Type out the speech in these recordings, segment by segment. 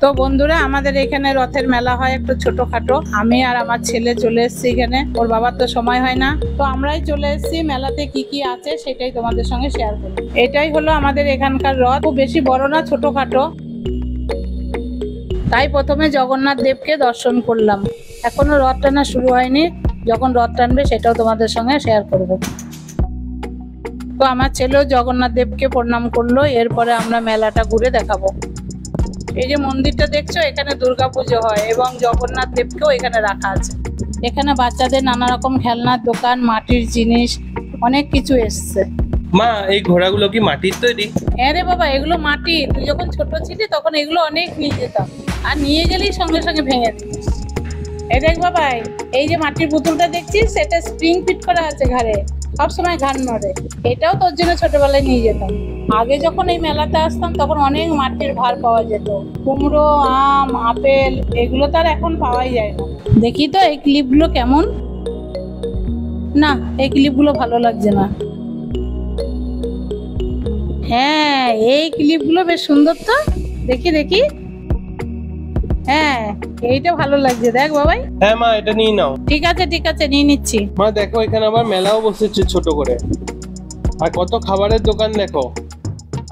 তো বন্ধুরা, আমাদের এখানে রথের মেলা হয় একটু ছোটখাটো। আমি আর আমার ছেলে চলে এসেছি এখানে, ওর বাবার তো সময় হয় না, তো আমরাই চলে এসেছি। মেলাতে কি কি আছে সেটাই তোমাদের সঙ্গে শেয়ার করব। এটাই হলো আমাদের এখানকার রথ, খুব বেশি বড় না, ছোটখাটো। তাই প্রথমে জগন্নাথ দেবকে দর্শন করলাম। এখনো রথ টানা শুরু হয়নি, যখন রথ টানবে সেটাও তোমাদের সঙ্গে শেয়ার করব। তো আমার ছেলেও জগন্নাথ দেবকে প্রণাম করলো, এরপরে আমরা মেলাটা ঘুরে দেখাবো। এই যে মন্দিরটা দেখছো, এখানে দুর্গাপুজো হয় এবং জগন্নাথ দেবকেও এখানে রাখা আছে। এখানে বাচ্চাদের নানা রকম খেলনার দোকান, মাটির জিনিস, অনেক কিছু এসছে। মা, এই ঘোড়াগুলো কি মাটির তৈরি? হ্যাঁ রে বাবা, এগুলো মাটি। তুই যখন ছোট ছিলি তখন এগুলো অনেক নিয়ে যেতাম, আর নিয়ে গেলেই সঙ্গে সঙ্গে ভেঙে দিতিস। এই দেখ বাবা, এই যে মাটির পুতুলটা দেখছিস, সেটা স্প্রিং ফিট করা আছে ঘাড়ে, সবসময় ঘাড় নড়ে। এটাও তোর জন্য ছোটবেলায় নিয়ে যেতাম। আগে যখন এই মেলাতে আসতাম তখন অনেক মাটির ভার পাওয়া যেত, কুমড়ো, আম, আপেল, এগুলো তো আর এখন পাওয়াই যায় না। দেখি তো এই ক্লিপগুলো কেমন। না, এই ক্লিপগুলো ভালো লাগছে না। হ্যাঁ, এই ক্লিপগুলো বেশ সুন্দর তো, দেখি দেখি। হ্যাঁ, এইটা ভালো লাগছে, দেখ বাবাই। হ্যাঁ মা, এটা নিয়ে নাও। ঠিক আছে ঠিক আছে, নিয়ে নিচ্ছি। মা দেখো, এখানে আবার মেলাও বসেছে ছোট করে, আর কত খাবারের দোকান দেখো।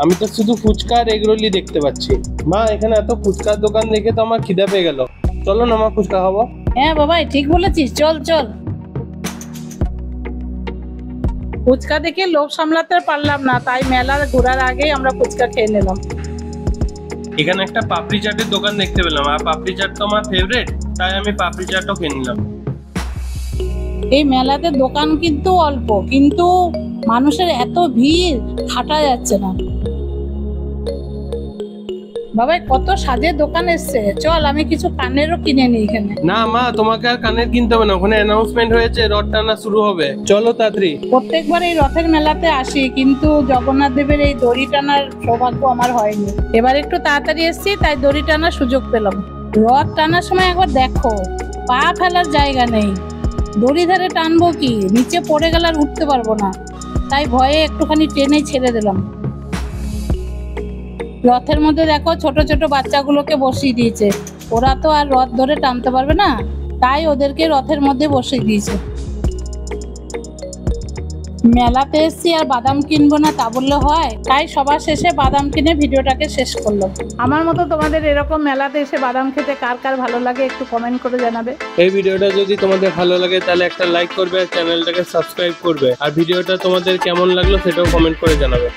আমি তো শুধু ফুচকা আর এগরোলই দেখতে পাচ্ছি। মা, এখানে এত ফুচকার দোকান দেখে তো আমার খিদে পেয়ে গেল। চলো না মা, ফুচকা খাবো। হ্যাঁ বাবাই, ঠিক বলেছিস, চল চল। ফুচকা দেখে লোভ সামলাতে পারলাম না, তাই মেলার ঘোরার আগেই আমরা ফুচকা খেয়ে নিলাম। এখানে একটা পাপড়ি চাটের দোকান দেখতে পেলাম, আর পাপড়ি চাট তো আমার ফেভারিট, তাই আমি পাপড়ি চাটও কিনে নিলাম। এই মেলাতে দোকান কিন্তু অল্প, কিন্তু মানুষের এত ভিড়, হাঁটা যাচ্ছে না। বাবাই, কত সাজের দোকান এসছে, চল আমি কিছু কানেরও কিনে নিই এখানে। না মা, তোমাকে আর কানের কিনতে হবে না, ওখানে অ্যানাউন্সমেন্ট হয়েছে রথ টানা শুরু হবে, চলো তাড়াতাড়ি। প্রত্যেকবার এই রথের মেলাতে আসি, কিন্তু জগন্নাথ দেবের এই দড়ি টানার সৌভাগ্য আমার হয়নি। এবার একটু তাড়াতাড়ি এসেছি, তাই দড়ি টানার সুযোগ পেলাম। রথ টানার সময় একবার দেখো, পা ফেলার জায়গা নেই। দড়ি ধরে টানবো কি, নিচে পড়ে গেলে আর উঠতে পারবো না, তাই ভয়ে একটুখানি টেনে ছেড়ে দিলাম। রথের মধ্যে দেখো, ছোট ছোট বাচ্চাগুলোকে বসিয়ে দিয়েছে। ওরা তো আর রথ ধরে টানতে পারবে না, তাই ওদেরকে রথের মধ্যে বসিয়ে দিয়েছে। মেলাতে এসছি আর বাদাম কিনবো না তা বললে হয়, তাই সবার শেষে বাদাম কিনে ভিডিওটাকে শেষ করলাম। আমার মতো তোমাদের এরকম মেলাতে এসে বাদাম খেতে কার কার ভালো লাগে একটু কমেন্ট করে জানাবে। এই ভিডিওটা যদি তোমাদের ভালো লাগে তাহলে একটা লাইক করবে আর চ্যানেলটাকে সাবস্ক্রাইব করবে, আর ভিডিওটা তোমাদের কেমন লাগলো সেটাও কমেন্ট করে জানাবে।